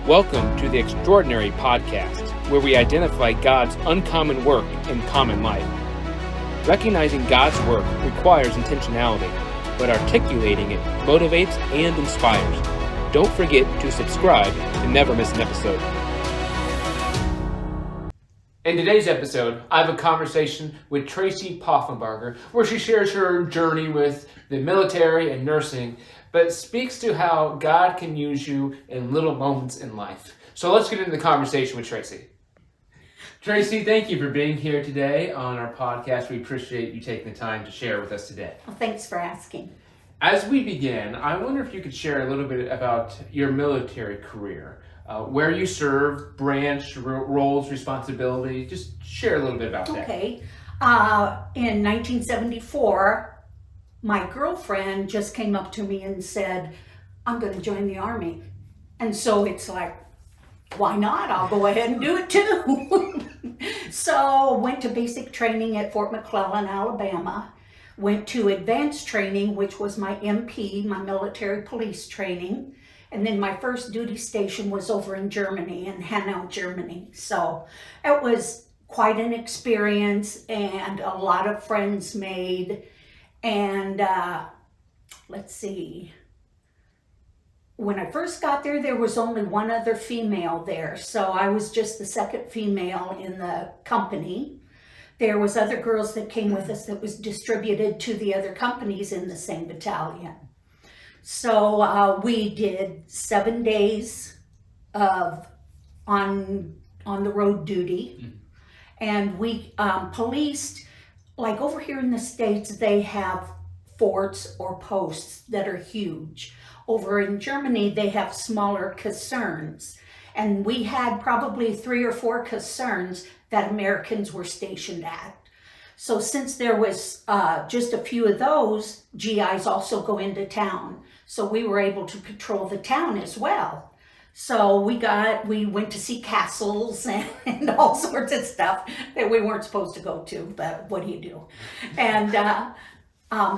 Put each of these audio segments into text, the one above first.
Welcome to the Extraordinary Podcast, where we identify God's uncommon work in common life. Recognizing God's work requires intentionality, but articulating it motivates and inspires. Don't forget to subscribe to never miss an episode. In today's episode, I have a conversation with Tracy Poffenbarger, where she shares her journey with the military and nursing, but speaks to how God can use you in little moments in life. So let's get into the conversation with Tracy. Tracy, thank you for being here today on our podcast. We appreciate you taking the time to share with us today. Well, thanks for asking. As we begin, I wonder if you could share a little bit about your military career, where you served, branch, roles, responsibility. Just share a little bit about that. Okay. In 1974, my girlfriend just came up to me and said, I'm going to join the Army. And so it's like, why not? I'll go ahead and do it too. So went to basic training at Fort McClellan, Alabama. Went to advanced training, which was my MP, my military police training. And then my first duty station was over in Germany, in Hanau, Germany. So it was quite an experience and a lot of friends made. And let's see, when I first got there was only one other female there. So I was just the second female in the company. There was other girls that came with us that was distributed to the other companies in the same battalion. So we did 7 days of on the road duty, and we policed. Like over here in the States, they have forts or posts that are huge. Over in Germany, they have smaller caserns. And we had probably 3 or 4 caserns that Americans were stationed at. So since there was just a few of those, GIs also go into town. So we were able to patrol the town as well. So we went to see castles and all sorts of stuff that we weren't supposed to go to, but what do you do? And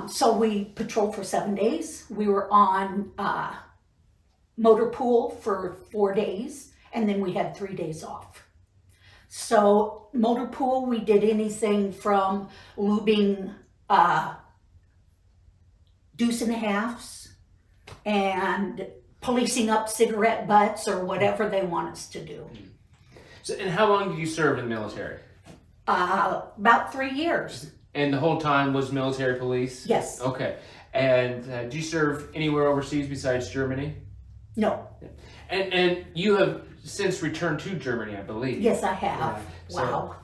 so we patrolled for 7 days. We were on motor pool for 4 days, and then we had 3 days off. So motor pool, we did anything from lubing deuce and a halves and policing up cigarette butts or whatever they want us to do. So, and how long did you serve in the military? About 3 years. And the whole time was military police? Yes. Okay. And did you serve anywhere overseas besides Germany? No. And you have since returned to Germany, I believe. Yes, I have. Yeah. Wow.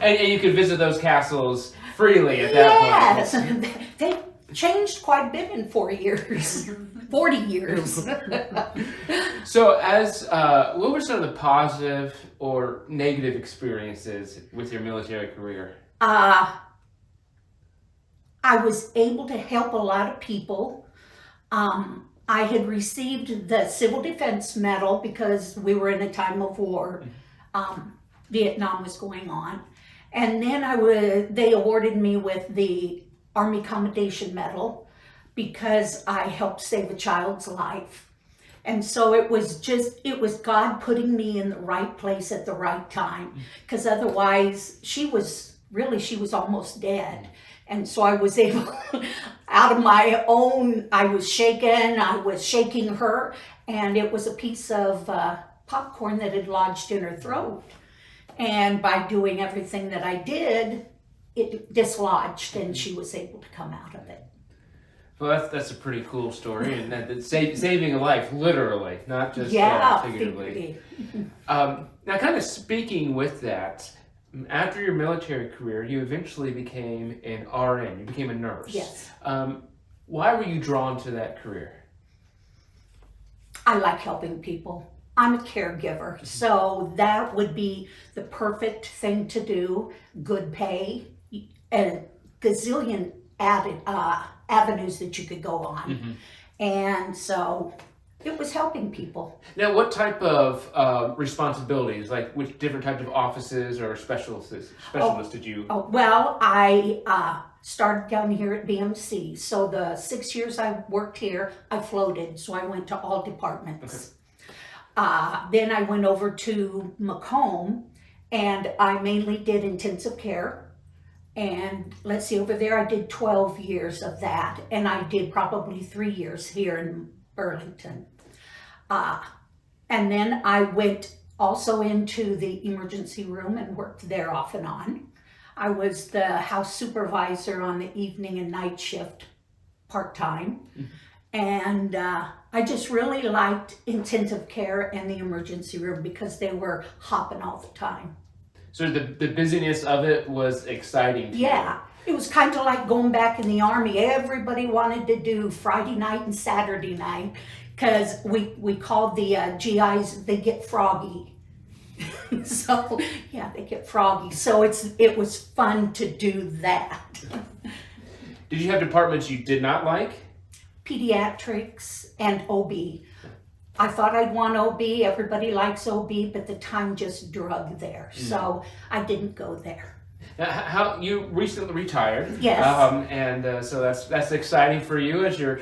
And you could visit those castles freely at that point. Yes. They changed quite a bit in 4 years. 40 years. So what were some of the positive or negative experiences with your military career? I was able to help a lot of people. I had received the Civil Defense Medal because we were in a time of war. Vietnam was going on. And then they awarded me with the Army Commendation Medal because I helped save a child's life. And so it was God putting me in the right place at the right time, because otherwise she was almost dead. And so I was able, out of my own, I was shaking her, and it was a piece of popcorn that had lodged in her throat. And by doing everything that I did, it dislodged and she was able to come out of it. Well, that's a pretty cool story, and that's saving a life, literally, not just figuratively. Now, kind of speaking with that, after your military career, you eventually became an RN. You became a nurse. Yes. Why were you drawn to that career? I like helping people. I'm a caregiver, so that would be the perfect thing to do. Good pay, and a gazillion avenues that you could go on. And so it was helping people. Now, what type of responsibilities, like which different types of offices or specialists did you? Well, I started down here at BMC. So the 6 years I worked here, I floated. So I went to all departments. Then I went over to Macomb, and I mainly did intensive care. And let's see, over there I did 12 years of that, and I did probably 3 years here in Burlington. And then I went also into the emergency room and worked there off and on. I was the house supervisor on the evening and night shift part-time. And I just really liked intensive care and the emergency room because they were hopping all the time. So the busyness of it was exciting to you. Yeah, it was kind of like going back in the Army. Everybody wanted to do Friday night and Saturday night because we called the GIs, they get froggy. So, yeah, they get froggy. So it was fun to do that. Did you have departments you did not like? Pediatrics and OB. I thought I'd want OB. Everybody likes OB, but the time just drug there. So I didn't go there. Now, how you recently retired? Yes. And so that's exciting for you as you're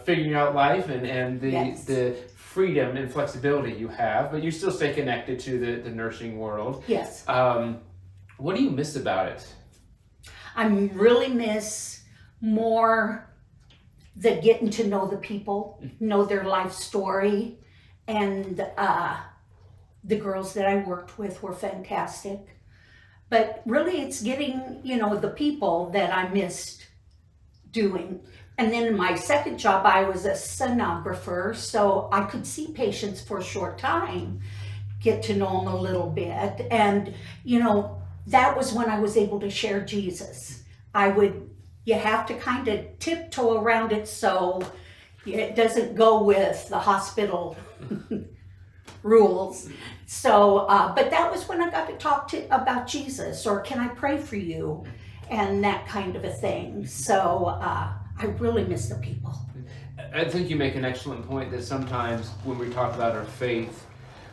figuring out life and the freedom and flexibility you have, but you still stay connected to the nursing world. Yes. What do you miss about it? I really miss more the getting to know the people, know their life story, and the girls that I worked with were fantastic. But really it's getting, the people that I missed doing. And then in my second job, I was a sonographer, so I could see patients for a short time, get to know them a little bit. And, that was when I was able to share Jesus. You have to kind of tiptoe around it so it doesn't go with the hospital rules. So, but that was when I got to talk about Jesus, or can I pray for you, and that kind of a thing. So I really miss the people. I think you make an excellent point that sometimes when we talk about our faith,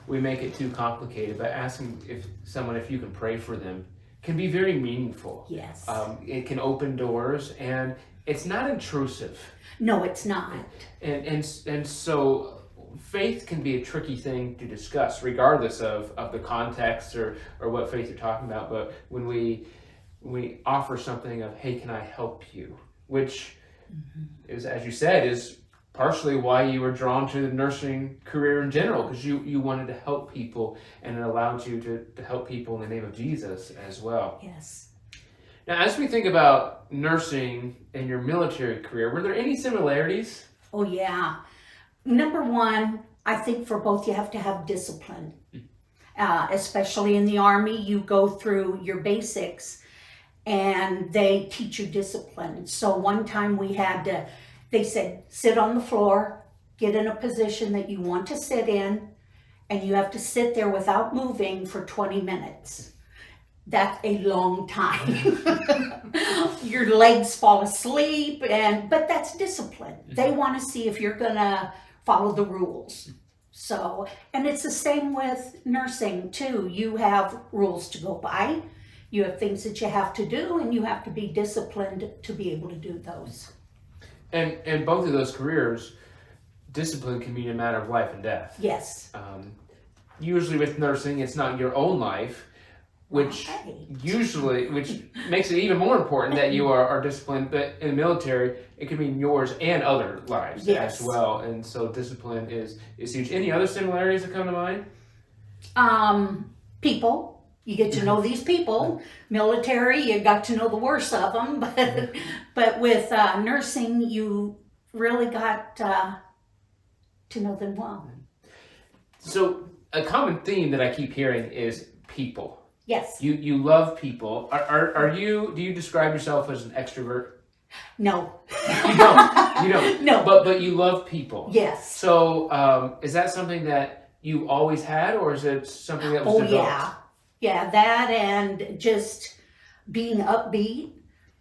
we make it too complicated, but asking if you can pray for them can be very meaningful. Yes. It can open doors, and it's not intrusive. No, it's not. And so faith can be a tricky thing to discuss, regardless of the context or what faith you're talking about. But when we offer something of, hey, can I help you? Which is, as you said, is partially why you were drawn to the nursing career in general, because you wanted to help people, and it allowed you to help people in the name of Jesus as well. Yes. Now, as we think about nursing and your military career, were there any similarities? Oh, yeah. Number one, I think for both you have to have discipline. Especially in the Army, you go through your basics and they teach you discipline. So one time they said, sit on the floor, get in a position that you want to sit in, and you have to sit there without moving for 20 minutes. That's a long time. Your legs fall asleep, but that's discipline. They want to see if you're gonna follow the rules. So, and it's the same with nursing too. You have rules to go by, you have things that you have to do, and you have to be disciplined to be able to do those. And both of those careers, discipline can mean a matter of life and death. Yes. Usually with nursing, it's not your own life, which makes it even more important that you are disciplined. But in the military, it could mean yours and other lives as well. And so discipline is huge. Any other similarities that come to mind? People. You get to know these people. Military, you got to know the worst of them. But with nursing, you really got to know them well. So a common theme that I keep hearing is people. Yes. You love people. Do you describe yourself as an extrovert? No. You don't. No. But you love people. Yes. So is that something that you always had, or is it something that was developed? Yeah, that and just being upbeat.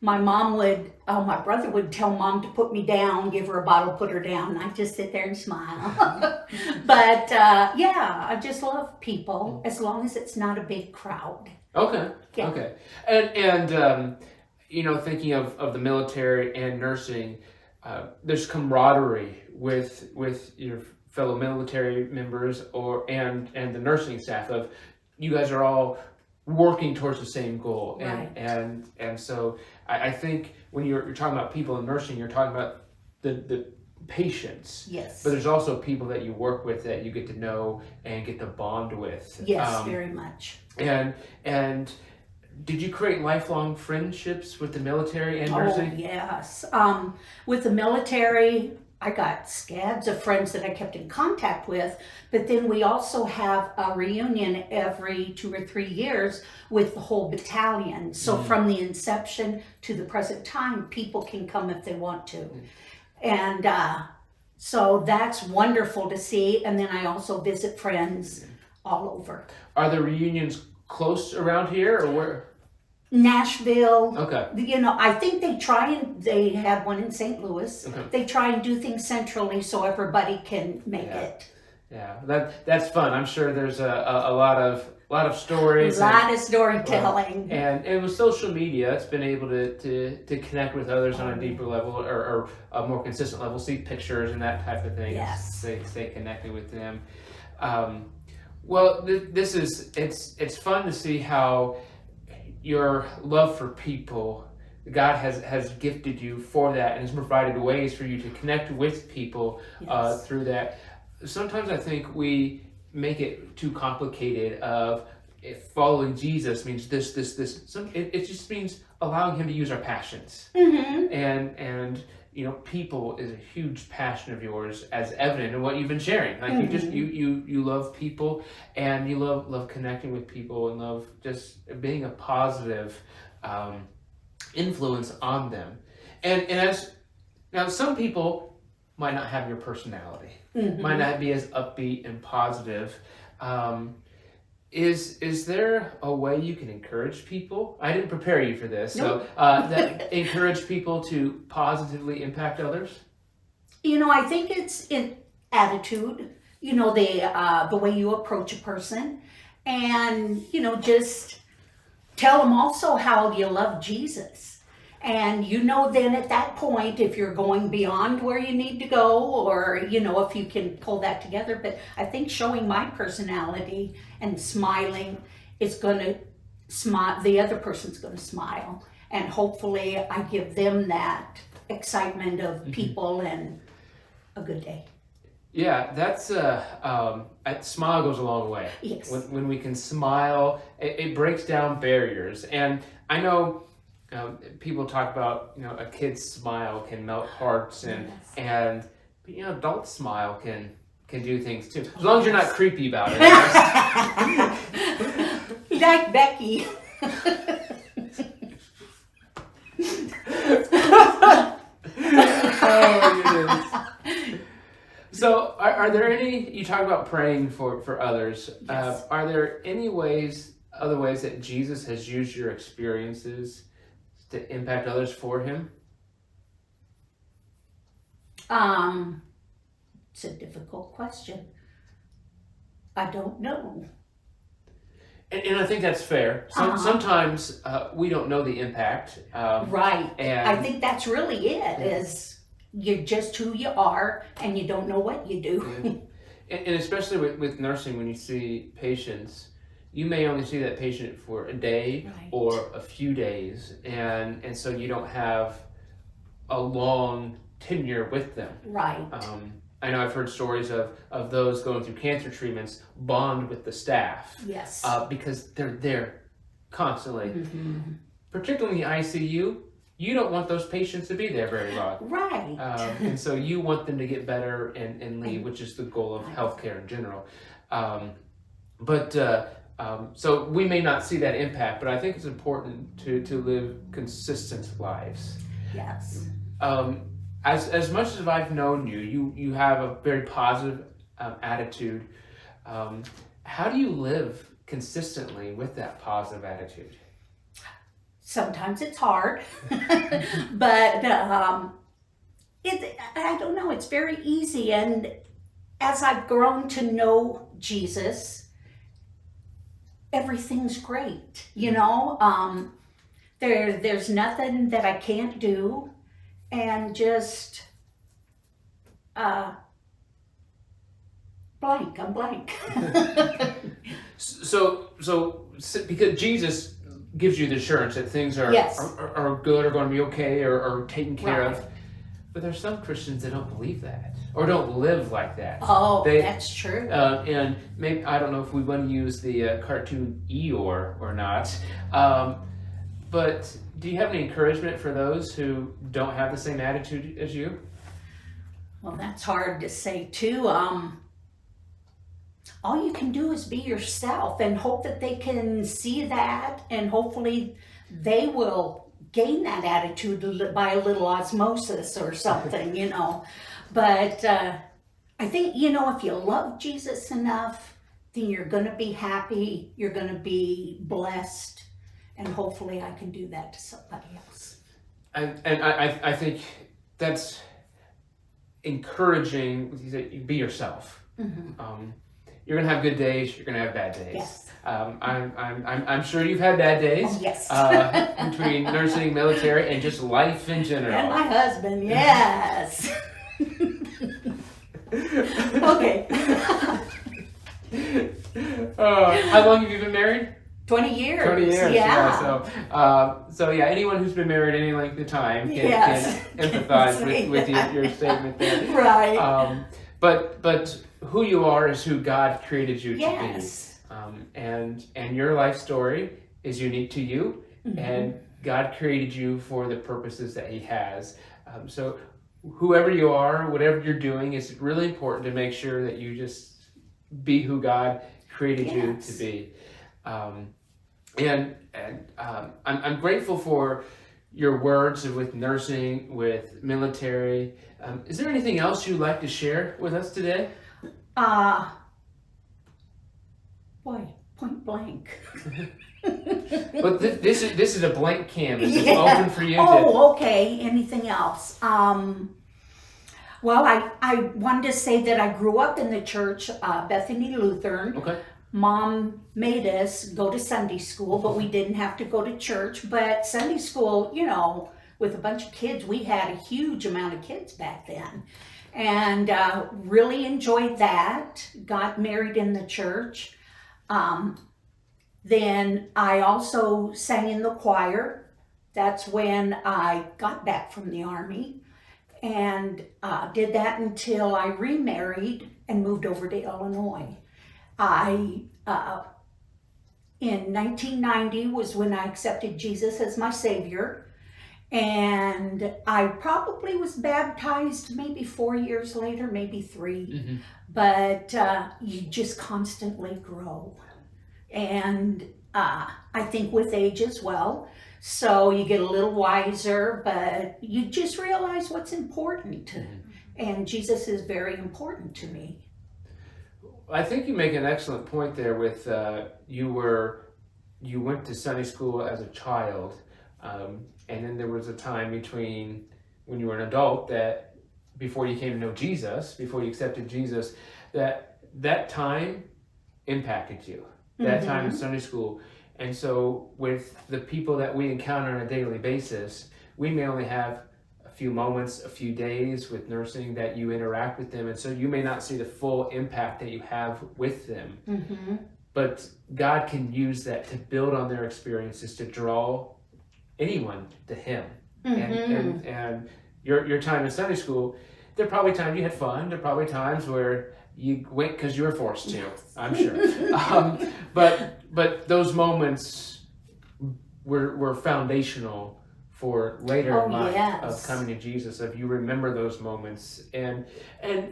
My brother would tell Mom to put me down, give her a bottle, put her down. I'd just sit there and smile. But I just love people as long as it's not a big crowd. Okay. Yeah. Okay. And thinking of the military and nursing, there's camaraderie with your fellow military members and the nursing staff of you guys are all working towards the same goal. Right. And so I think when you're talking about people in nursing, you're talking about the patients. Yes. But there's also people that you work with that you get to know and get to bond with. Yes, very much. And did you create lifelong friendships with the military and nursing? Oh, yes. With the military, I got scads of friends that I kept in contact with, but then we also have a reunion every 2 or 3 years with the whole battalion. So from the inception to the present time, people can come if they want to. And so that's wonderful to see. And then I also visit friends all over. Are the reunions close around here or where? Nashville. Okay. You know, I think they had one in St. Louis. Okay. They try and do things centrally so everybody can make it. Yeah, that's fun. I'm sure there's a lot of stories. A lot of storytelling. And with social media, it's been able to connect with others on a deeper level or a more consistent level, see pictures and that type of thing. Yes. Stay connected with them. Well, it's fun to see how your love for people, God has gifted you for that and has provided ways for you to connect with people through that. Sometimes I think we make it too complicated of if following Jesus means this. It just means allowing him to use our passions. Mm-hmm. And you know, people is a huge passion of yours, as evident in what you've been sharing. Like you love people, and you love connecting with people, and love just being a positive influence on them. And as now, some people might not have your personality, might not be as upbeat and positive. Is there a way you can encourage people? I didn't prepare you for this. Nope. So that encourage people to positively impact others? You know, I think it's in attitude, you know, the way you approach a person, and, you know, just tell them also how you love Jesus. And, you know, then at that point, if you're going beyond where you need to go, or, you know, if you can pull that together. But I think showing my personality and smiling is going to smile, the other person's going to smile. And hopefully I give them that excitement of people and a good day. Yeah, that's a smile goes a long way. Yes. When we can smile, it breaks down barriers. And I know people talk about, you know, a kid's smile can melt hearts, and you know, adult smile can do things too, as long as you're not creepy about it. Like Becky. Oh, goodness. So are there any, you talk about praying for others, Yes. Are there any other ways that Jesus has used your experiences to impact others for him? It's a difficult question. I don't know. And I think that's fair. Sometimes we don't know the impact. Right. And I think that's really it, is you're just who you are and you don't know what you do. And especially with nursing, when you see patients, you may only see that patient for a day Right. or a few days, and so you don't have a long tenure with them. Right. I know I've heard stories of those going through cancer treatments bond with the staff. Yes. Because they're there constantly. Mm-hmm. Particularly in the ICU, you don't want those patients to be there very long. Right. And so you want them to get better and leave, which is the goal of healthcare in general. So we may not see that impact, but I think it's important to live consistent lives. Yes. As much as I've known you have a very positive attitude. How do you live consistently with that positive attitude? Sometimes it's hard, but I don't know, it's very easy. And as I've grown to know Jesus, everything's great, you know. There's nothing that I can't do, and just blank. I'm blank. So because Jesus gives you the assurance that things are Yes. are good, or going to be okay, or taken care Right. of. But there's some Christians that don't believe that, or don't live like that. Oh, that's true. And maybe, I don't know if we want to use the cartoon Eeyore or not. But do you have any encouragement for those who don't have the same attitude as you? Well, that's hard to say too. All you can do is be yourself and hope that they can see that, and hopefully they will gain that attitude by a little osmosis or something, you know. But I think, you know, if you love Jesus enough, then you're going to be happy, you're going to be blessed, and hopefully I can do that to somebody else. I think that's encouraging. You be yourself. Mm-hmm. You're gonna have good days. You're gonna have bad days. Yes. I'm sure you've had bad days. Oh, yes. Between nursing, military, and just life in general. And my husband, yes. Okay. How long have you been married? 20 years. 20 years. Yeah. So yeah, anyone who's been married any length of time can Yes. empathize Can with say your statement there. Right. But who you are is who God created you to Yes. be. And your life story is unique to you, Mm-hmm. and God created you for the purposes that He has. So whoever you are, whatever you're doing, it's really important to make sure that you just be who God created you to be. I'm grateful for your words with nursing, with military. Is there anything else you'd like to share with us today? Boy, point blank. But this is a blank canvas. It's Yeah. open for you to. Oh, okay. Anything else? Well, I wanted to say that I grew up in the church, Bethany Lutheran. Okay. Mom made us go to Sunday school, but we didn't have to go to church. But Sunday school, you know, with a bunch of kids, we had a huge amount of kids back then. And really enjoyed that. Got married in the church. Then I also sang in the choir. That's when I got back from the Army. And did that until I remarried and moved over to Illinois. In 1990 was when I accepted Jesus as my Savior. And I probably was baptized maybe 4 years later, maybe 3. Mm-hmm. But you just constantly grow. And I think with age as well. So you get a little wiser, but you just realize what's important. Mm-hmm. And Jesus is very important to me. I think you make an excellent point there with you went to Sunday school as a child, and then there was a time between when you were an adult, that before you came to know Jesus, before you accepted Jesus, that time impacted you. That time in Sunday school. And so with the people that we encounter on a daily basis, we may only have a few moments, a few days with nursing that you interact with them. And so you may not see the full impact that you have with them. Mm-hmm. But God can use that to build on their experiences, to draw anyone to Him. Mm-hmm. And your time in Sunday school, there are probably times you had fun. There are probably times where you went because you were forced to, I'm sure. But those moments were foundational for later in life of coming to Jesus. If you remember those moments, and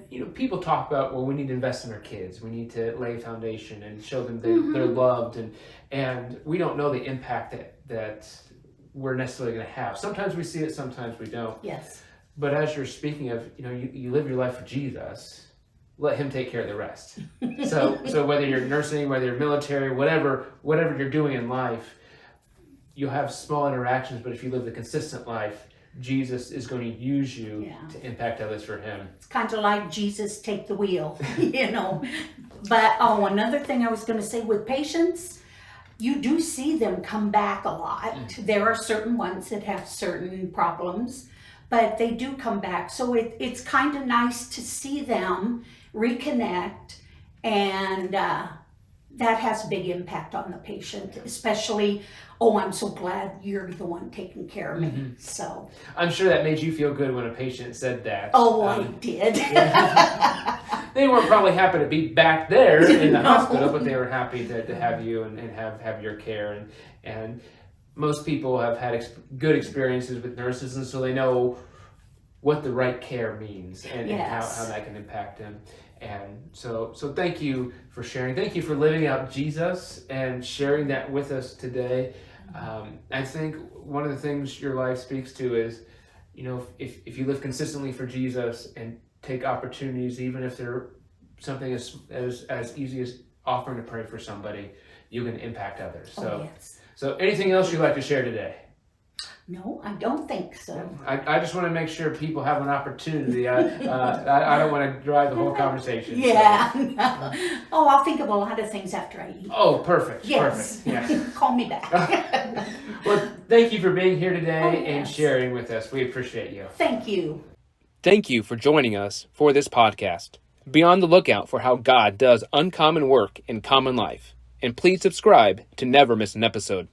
you know, people talk about, well, we need to invest in our kids. We need to lay a foundation and show them they're loved, and we don't know the impact that we're necessarily going to have. Sometimes we see it, sometimes we don't. Yes. But as you're speaking of, you know, you live your life for Jesus. Let Him take care of the rest. So whether you're nursing, whether you're military, whatever you're doing in life, you'll have small interactions, but if you live the consistent life, Jesus is going to use you to impact others for Him. It's kind of like Jesus take the wheel, you know. But another thing I was going to say with patients, you do see them come back a lot. There are certain ones that have certain problems, but they do come back. So it's kind of nice to see them reconnect And that has a big impact on the patient, especially, oh, I'm so glad you're the one taking care of me. So I'm sure that made you feel good when a patient said that. oh, I did. They weren't probably happy to be back there in the No. hospital, but they were happy to have you and have your care. And most people have had good experiences with nurses, and so they know what the right care means and Yes. how that can impact them. And so thank you for sharing. Thank you for living out Jesus and sharing that with us today. I think one of the things your life speaks to is, if you live consistently for Jesus and take opportunities, even if they're something as easy as offering to pray for somebody, you can impact others. Yes. So anything else you'd like to share today? No, I don't think so. I just want to make sure people have an opportunity. I don't want to drive the whole conversation. Yeah. Oh, I'll think of a lot of things after I eat. Oh, perfect. Yes. Perfect. Yeah. Call me back. Well, thank you for being here today and yes. sharing with us. We appreciate you. Thank you. Thank you for joining us for this podcast. Be on the lookout for how God does uncommon work in common life. And please subscribe to never miss an episode.